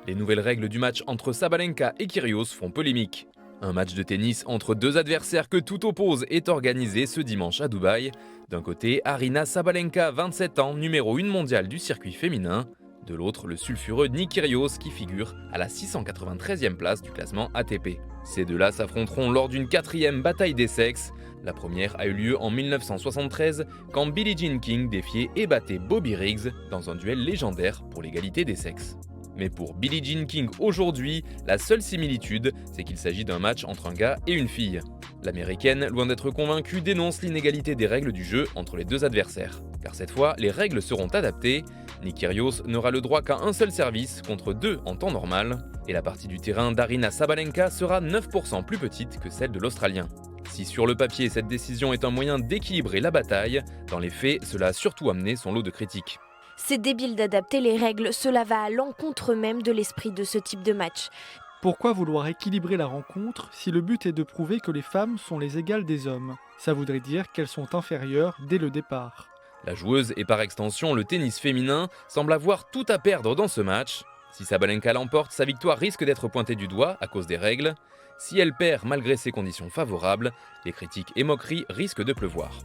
Les nouvelles règles du match entre Sabalenka et Kyrgios font polémique. Un match de tennis entre deux adversaires que tout oppose est organisé ce dimanche à Dubaï. D'un côté, Aryna Sabalenka, 27 ans, numéro 1 mondial du circuit féminin. De l'autre, le sulfureux Nick Kyrgios qui figure à la 693e place du classement ATP. Ces deux-là s'affronteront lors d'une quatrième bataille des sexes. La première a eu lieu en 1973 quand Billie Jean King défiait et battait Bobby Riggs dans un duel légendaire pour l'égalité des sexes. Mais pour Billie Jean King aujourd'hui, la seule similitude, c'est qu'il s'agit d'un match entre un gars et une fille. L'américaine, loin d'être convaincue, dénonce l'inégalité des règles du jeu entre les deux adversaires. Car cette fois, les règles seront adaptées. Nick Kyrgios n'aura le droit qu'à un seul service contre deux en temps normal. Et la partie du terrain d'Aryna Sabalenka sera 9% plus petite que celle de l'Australien. Si sur le papier cette décision est un moyen d'équilibrer la bataille, dans les faits, cela a surtout amené son lot de critiques. C'est débile d'adapter les règles, cela va à l'encontre même de l'esprit de ce type de match. Pourquoi vouloir équilibrer la rencontre si le but est de prouver que les femmes sont les égales des hommes? Ça voudrait dire qu'elles sont inférieures dès le départ. La joueuse et par extension le tennis féminin semble avoir tout à perdre dans ce match. Si Sabalenka l'emporte, sa victoire risque d'être pointée du doigt à cause des règles. Si elle perd malgré ces conditions favorables, les critiques et moqueries risquent de pleuvoir.